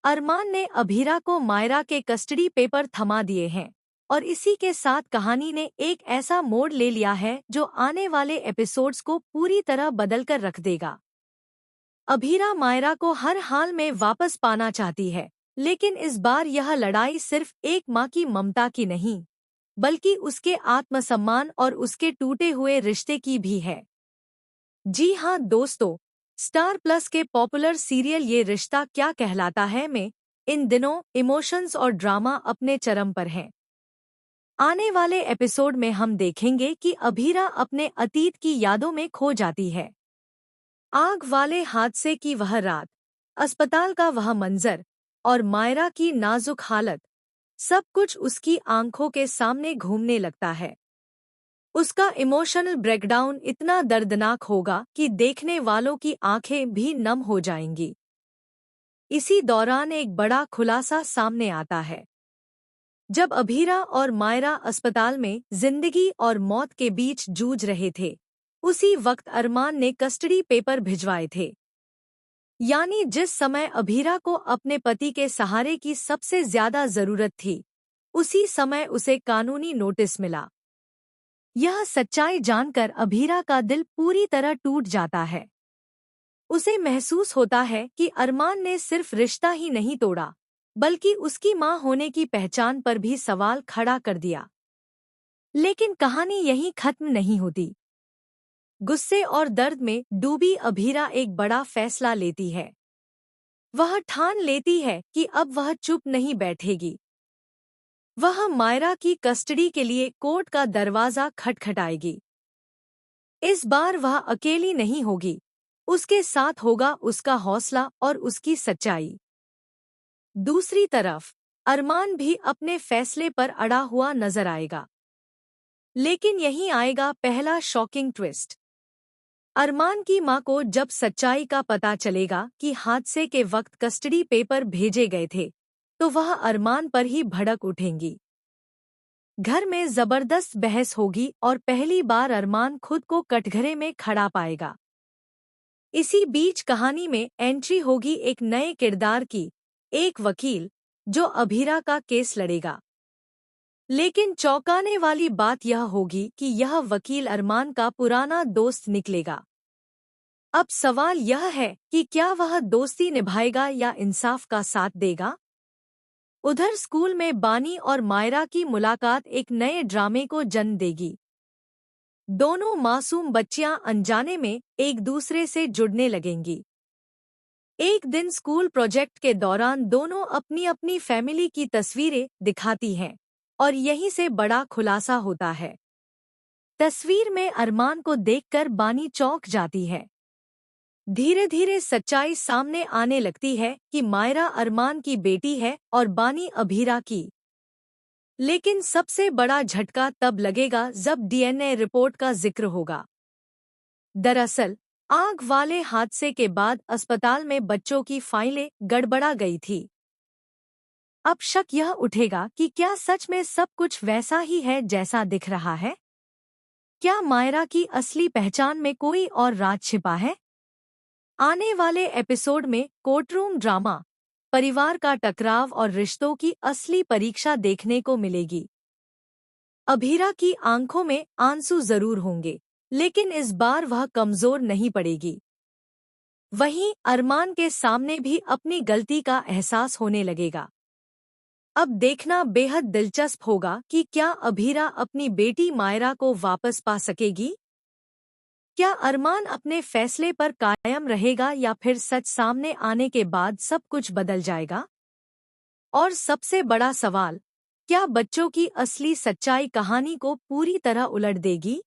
अरमान ने अभीरा को मायरा के कस्टडी पेपर थमा दिए हैं और इसी के साथ कहानी ने एक ऐसा मोड़ ले लिया है जो आने वाले एपिसोड्स को पूरी तरह बदलकर रख देगा। अभीरा मायरा को हर हाल में वापस पाना चाहती है, लेकिन इस बार यह लड़ाई सिर्फ एक माँ की ममता की नहीं, बल्कि उसके आत्मसम्मान और उसके टूटे हुए रिश्ते की भी है। जी हाँ दोस्तों, स्टार प्लस के पॉपुलर सीरियल ये रिश्ता क्या कहलाता है में इन दिनों इमोशंस और ड्रामा अपने चरम पर हैं। आने वाले एपिसोड में हम देखेंगे कि अभीरा अपने अतीत की यादों में खो जाती है। आग वाले हादसे की वह रात, अस्पताल का वह मंजर और मायरा की नाजुक हालत, सब कुछ उसकी आंखों के सामने घूमने लगता है। उसका इमोशनल ब्रेकडाउन इतना दर्दनाक होगा कि देखने वालों की आंखें भी नम हो जाएंगी। इसी दौरान एक बड़ा खुलासा सामने आता है। जब अभीरा और मायरा अस्पताल में जिंदगी और मौत के बीच जूझ रहे थे, उसी वक्त अरमान ने कस्टडी पेपर भिजवाए थे। यानी जिस समय अभीरा को अपने पति के सहारे की सबसे ज्यादा जरूरत थी, उसी समय उसे कानूनी नोटिस मिला। यह सच्चाई जानकर अभीरा का दिल पूरी तरह टूट जाता है। उसे महसूस होता है कि अरमान ने सिर्फ रिश्ता ही नहीं तोड़ा, बल्कि उसकी मां होने की पहचान पर भी सवाल खड़ा कर दिया। लेकिन कहानी यहीं खत्म नहीं होती। गुस्से और दर्द में डूबी अभीरा एक बड़ा फैसला लेती है। वह ठान लेती है कि अब वह चुप नहीं बैठेगी। वह मायरा की कस्टडी के लिए कोर्ट का दरवाजा खटखटाएगी। इस बार वह अकेली नहीं होगी, उसके साथ होगा उसका हौसला और उसकी सच्चाई। दूसरी तरफ अरमान भी अपने फैसले पर अड़ा हुआ नजर आएगा। लेकिन यहीं आएगा पहला शॉकिंग ट्विस्ट। अरमान की मां को जब सच्चाई का पता चलेगा कि हादसे के वक्त कस्टडी पेपर भेजे गए थे, तो वह अरमान पर ही भड़क उठेंगी। घर में जबरदस्त बहस होगी और पहली बार अरमान खुद को कटघरे में खड़ा पाएगा। इसी बीच कहानी में एंट्री होगी एक नए किरदार की, एक वकील जो अभीरा का केस लड़ेगा। लेकिन चौंकाने वाली बात यह होगी कि यह वकील अरमान का पुराना दोस्त निकलेगा। अब सवाल यह है कि क्या वह दोस्ती निभाएगा या इंसाफ का साथ देगा। उधर स्कूल में बानी और मायरा की मुलाकात एक नए ड्रामे को जन्म देगी। दोनों मासूम बच्चियां अनजाने में एक दूसरे से जुड़ने लगेंगी। एक दिन स्कूल प्रोजेक्ट के दौरान दोनों अपनी अपनी फैमिली की तस्वीरें दिखाती हैं और यहीं से बड़ा खुलासा होता है। तस्वीर में अरमान को देखकर बानी चौंक जाती है। धीरे धीरे सच्चाई सामने आने लगती है कि मायरा अरमान की बेटी है और बानी अभीरा की। लेकिन सबसे बड़ा झटका तब लगेगा जब डीएनए रिपोर्ट का जिक्र होगा। दरअसल आग वाले हादसे के बाद अस्पताल में बच्चों की फाइलें गड़बड़ा गई थी। अब शक यह उठेगा कि क्या सच में सब कुछ वैसा ही है जैसा दिख रहा है। क्या मायरा की असली पहचान में कोई और राज छिपा है। आने वाले एपिसोड में कोर्टरूम ड्रामा, परिवार का टकराव और रिश्तों की असली परीक्षा देखने को मिलेगी। अभीरा की आंखों में आंसू जरूर होंगे, लेकिन इस बार वह कमजोर नहीं पड़ेगी। वहीं अरमान के सामने भी अपनी गलती का एहसास होने लगेगा। अब देखना बेहद दिलचस्प होगा कि क्या अभीरा अपनी बेटी मायरा को वापस पा सकेगी। क्या अरमान अपने फैसले पर कायम रहेगा या फिर सच सामने आने के बाद सब कुछ बदल जाएगा। और सबसे बड़ा सवाल, क्या बच्चों की असली सच्चाई कहानी को पूरी तरह उलट देगी।